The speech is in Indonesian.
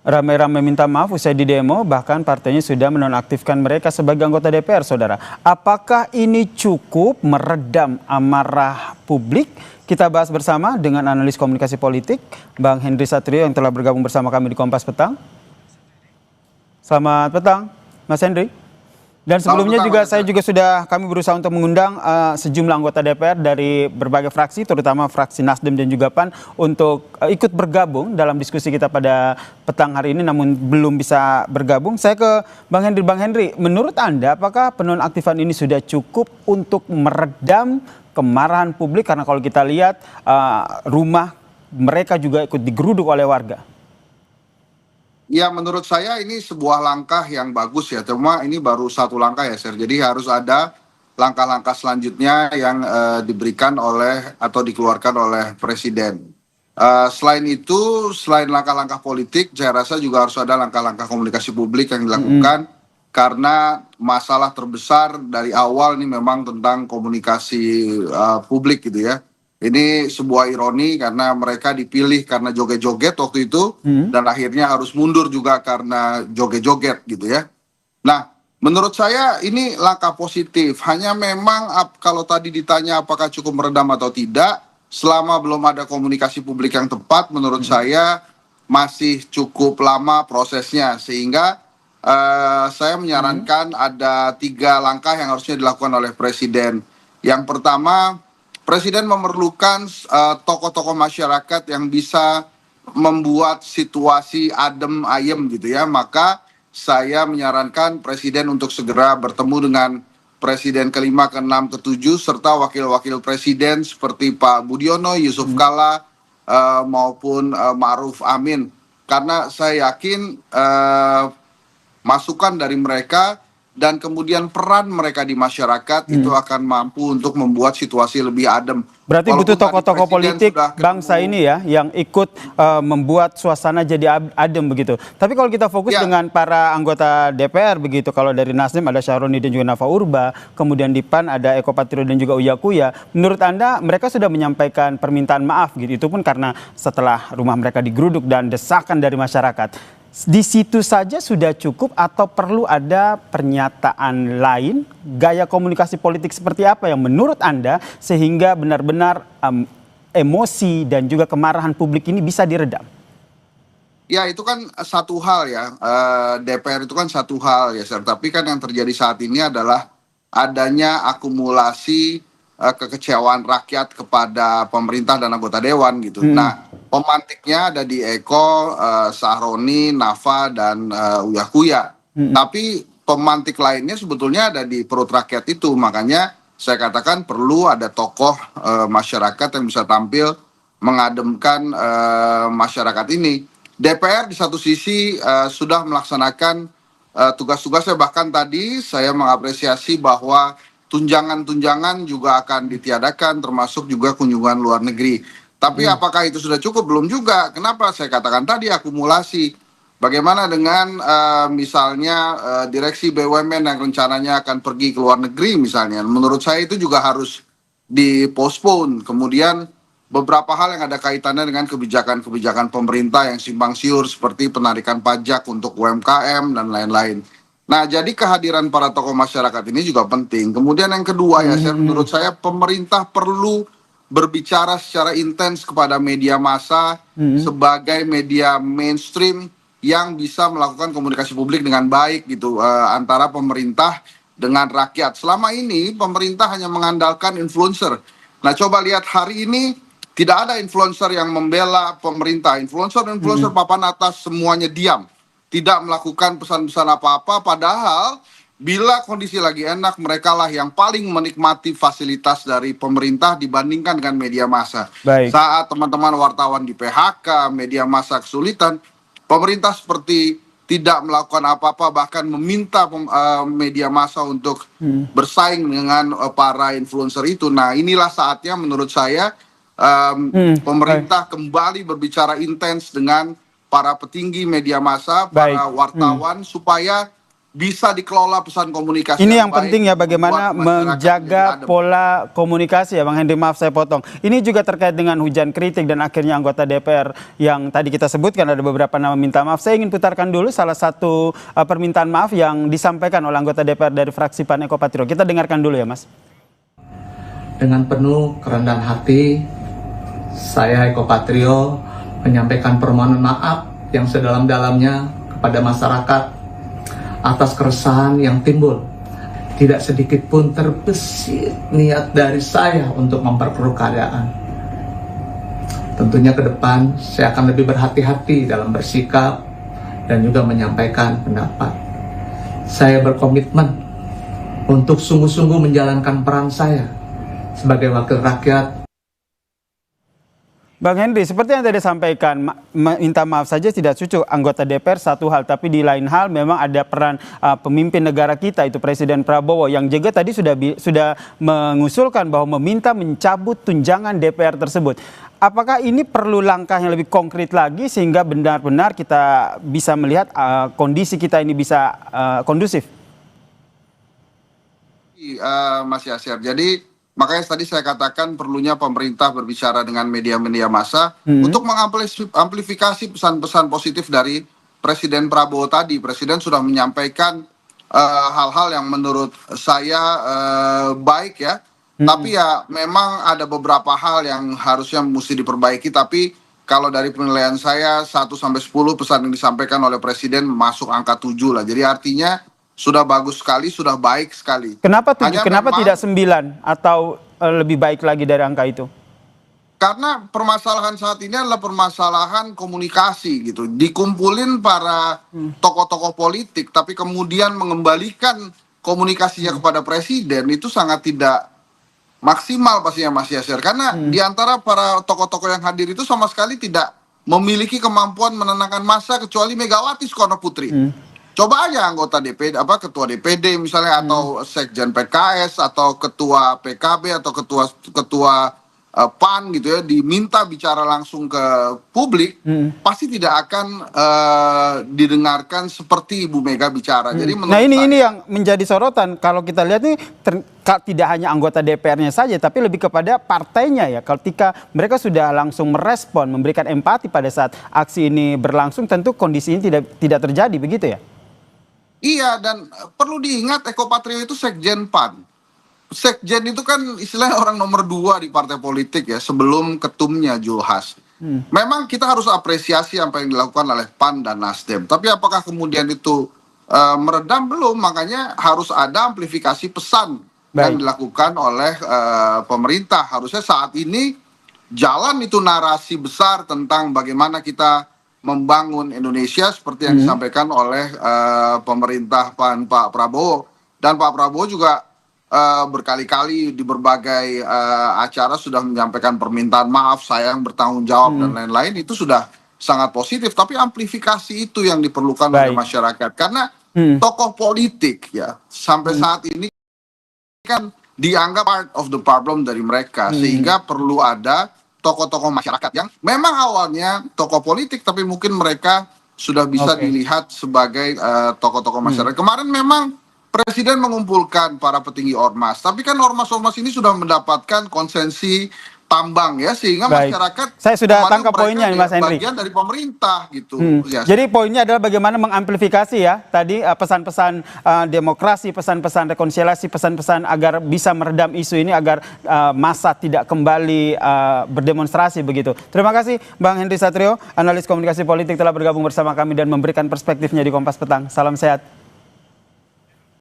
ramai-ramai minta maaf usai di demo, bahkan partainya sudah menonaktifkan mereka sebagai anggota DPR, saudara. Apakah ini cukup meredam amarah publik? Kita bahas bersama dengan analis komunikasi politik, Bang Henry Satrio yang telah bergabung bersama kami di Kompas Petang. Selamat petang, Mas Henry. Dan sebelumnya juga kami berusaha untuk mengundang sejumlah anggota DPR dari berbagai fraksi, terutama fraksi Nasdem dan juga PAN untuk ikut bergabung dalam diskusi kita pada petang hari ini, namun belum bisa bergabung. Saya ke Bang Henry. Bang Henry, menurut Anda apakah penonaktifan ini sudah cukup untuk meredam kemarahan publik? Karena kalau kita lihat rumah mereka juga ikut digeruduk oleh warga. Ya, menurut saya ini sebuah langkah yang bagus ya. Cuma ini baru satu langkah ya, Sir. Jadi harus ada langkah-langkah selanjutnya yang diberikan oleh atau dikeluarkan oleh Presiden. Selain itu, selain langkah-langkah politik, saya rasa juga harus ada langkah-langkah komunikasi publik yang dilakukan. Karena masalah terbesar dari awal ini memang tentang komunikasi publik gitu ya. Ini sebuah ironi karena mereka dipilih karena joget-joget waktu itu dan akhirnya harus mundur juga karena joget-joget gitu ya. Nah, menurut saya ini langkah positif. Hanya memang kalau tadi ditanya apakah cukup meredam atau tidak, selama belum ada komunikasi publik yang tepat, menurut saya masih cukup lama prosesnya. Sehingga saya menyarankan ada 3 langkah yang harusnya dilakukan oleh Presiden. Yang pertama, Presiden memerlukan tokoh-tokoh masyarakat yang bisa membuat situasi adem ayem gitu ya. Maka saya menyarankan Presiden untuk segera bertemu dengan Presiden ke-5, ke-6, ke-7 serta wakil-wakil Presiden seperti Pak Budiono, Yusuf Kala maupun Ma'ruf Amin. Karena saya yakin masukan dari mereka dan kemudian peran mereka di masyarakat itu akan mampu untuk membuat situasi lebih adem. Berarti butuh tokoh-tokoh politik bangsa ini ya yang ikut membuat suasana jadi adem begitu. Tapi kalau kita fokus dengan para anggota DPR begitu, kalau dari Nasdem ada Syahroni dan juga Nafa Urba, kemudian di PAN ada Eko Patrio dan juga Uya Kuya. Menurut Anda mereka sudah menyampaikan permintaan maaf gitu, itu pun karena setelah rumah mereka digeruduk dan desakan dari masyarakat. Di situ saja sudah cukup atau perlu ada pernyataan lain, gaya komunikasi politik seperti apa yang menurut Anda sehingga benar-benar emosi dan juga kemarahan publik ini bisa diredam? Ya, itu kan satu hal ya, DPR itu kan satu hal ya, Sir. Tapi kan yang terjadi saat ini adalah adanya akumulasi kekecewaan rakyat kepada pemerintah dan anggota dewan gitu. Nah, pemantiknya ada di Eko, Sahroni, Nafa, dan Uya Kuya. Tapi pemantik lainnya sebetulnya ada di perut rakyat itu. Makanya saya katakan perlu ada tokoh masyarakat yang bisa tampil mengademkan masyarakat ini. DPR di satu sisi sudah melaksanakan tugas-tugasnya, bahkan tadi saya mengapresiasi bahwa tunjangan-tunjangan juga akan ditiadakan, termasuk juga kunjungan luar negeri. Tapi apakah itu sudah cukup? Belum juga. Kenapa? Saya katakan tadi akumulasi. Bagaimana dengan misalnya direksi BUMN yang rencananya akan pergi ke luar negeri misalnya. Menurut saya itu juga harus dipostpone. Kemudian beberapa hal yang ada kaitannya dengan kebijakan-kebijakan pemerintah yang simpang siur seperti penarikan pajak untuk UMKM dan lain-lain. Nah, jadi kehadiran para tokoh masyarakat ini juga penting. Kemudian yang kedua ya, menurut saya pemerintah perlu berbicara secara intens kepada media massa sebagai media mainstream yang bisa melakukan komunikasi publik dengan baik gitu antara pemerintah dengan rakyat. Selama ini pemerintah hanya mengandalkan influencer. Nah, coba lihat hari ini tidak ada influencer yang membela pemerintah. Influencer papan atas semuanya diam. Tidak melakukan pesan-pesan apa-apa, padahal bila kondisi lagi enak, mereka lah yang paling menikmati fasilitas dari pemerintah dibandingkan dengan media massa. Saat teman-teman wartawan di PHK, media massa kesulitan, pemerintah seperti tidak melakukan apa-apa, bahkan meminta media massa untuk bersaing dengan para influencer itu. Nah, inilah saatnya menurut saya pemerintah kembali berbicara intens dengan para petinggi media massa, para wartawan, supaya bisa dikelola pesan komunikasi Ini yang baik, penting ya, bagaimana membuat masyarakat menjaga menjadi adem. pola komunikasi ya Bang Henry, maaf saya potong. Ini juga terkait dengan hujan kritik dan akhirnya anggota DPR yang tadi kita sebutkan ada beberapa nama minta maaf. Saya ingin putarkan dulu salah satu permintaan maaf yang disampaikan oleh anggota DPR dari fraksi PAN Eko Patrio. Kita dengarkan dulu ya Mas. Dengan penuh kerendahan hati, saya Eko Patrio menyampaikan permohonan maaf yang sedalam-dalamnya kepada masyarakat atas keresahan yang timbul. Tidak sedikit pun terbesit niat dari saya untuk memperkeruh keadaan. Tentunya ke depan saya akan lebih berhati-hati dalam bersikap dan juga menyampaikan pendapat. Saya berkomitmen untuk sungguh-sungguh menjalankan peran saya sebagai wakil rakyat. Bang Henry, seperti yang tadi sampaikan, minta maaf saja tidak cukup anggota DPR satu hal, tapi di lain hal memang ada peran pemimpin negara kita, itu Presiden Prabowo, yang juga tadi sudah mengusulkan bahwa meminta mencabut tunjangan DPR tersebut. Apakah ini perlu langkah yang lebih konkret lagi sehingga benar-benar kita bisa melihat kondisi kita ini bisa kondusif? Mas Yasir, jadi makanya tadi saya katakan perlunya pemerintah berbicara dengan media-media massa untuk mengamplifikasi pesan-pesan positif dari Presiden Prabowo tadi. Presiden sudah menyampaikan hal-hal yang menurut saya baik ya. Tapi ya memang ada beberapa hal yang harusnya mesti diperbaiki. Tapi kalau dari penilaian saya 1-10 pesan yang disampaikan oleh Presiden masuk angka 7 lah. Jadi artinya sudah bagus sekali, sudah baik sekali. Kenapa 7? Kenapa memang, tidak 9 atau lebih baik lagi dari angka itu? Karena permasalahan saat ini adalah permasalahan komunikasi gitu. Dikumpulin para tokoh-tokoh politik, tapi kemudian mengembalikan komunikasinya kepada Presiden itu sangat tidak maksimal pastinya Mas Yasir. Karena di antara para tokoh-tokoh yang hadir itu sama sekali tidak memiliki kemampuan menenangkan massa kecuali Megawati Soekarno Putri. Coba aja anggota DPD, ketua DPD misalnya, atau sekjen PKS, atau ketua PKB, atau ketua PAN gitu ya, diminta bicara langsung ke publik, pasti tidak akan didengarkan seperti Ibu Mega bicara. Jadi menurut ini yang menjadi sorotan kalau kita lihat nih, tidak hanya anggota DPR-nya saja, tapi lebih kepada partainya ya. Ketika mereka sudah langsung merespon, memberikan empati pada saat aksi ini berlangsung, tentu kondisi ini tidak terjadi, begitu ya? Iya, dan perlu diingat Eko Patrio itu sekjen PAN. Sekjen itu kan istilahnya orang nomor 2 di partai politik ya, sebelum ketumnya Julhas. Memang kita harus apresiasi apa yang dilakukan oleh PAN dan Nasdem. Tapi apakah kemudian itu meredam? Belum, makanya harus ada amplifikasi pesan yang dilakukan oleh pemerintah. Harusnya saat ini jalan itu narasi besar tentang bagaimana kita membangun Indonesia seperti yang disampaikan oleh pemerintah Pak Prabowo. Dan Pak Prabowo juga berkali-kali di berbagai acara sudah menyampaikan permintaan maaf, sayang, bertanggung jawab dan lain-lain. Itu sudah sangat positif, tapi amplifikasi itu yang diperlukan oleh masyarakat. Karena tokoh politik ya sampai saat ini kan dianggap part of the problem dari mereka, sehingga perlu ada tokoh-tokoh masyarakat yang memang awalnya tokoh politik, tapi mungkin mereka sudah bisa dilihat sebagai tokoh-tokoh masyarakat. Kemarin memang Presiden mengumpulkan para petinggi ormas, tapi kan ormas-ormas ini sudah mendapatkan konsensi tambang ya, sehingga masyarakat, saya sudah tangkap poinnya Mas Henry, bagian dari pemerintah gitu. Jadi poinnya adalah bagaimana mengamplifikasi ya tadi pesan-pesan demokrasi, pesan-pesan rekonsiliasi, pesan-pesan agar bisa meredam isu ini, agar massa tidak kembali berdemonstrasi begitu. Terima kasih Bang Henry Satrio, analis komunikasi politik, telah bergabung bersama kami dan memberikan perspektifnya di Kompas Petang. Salam sehat.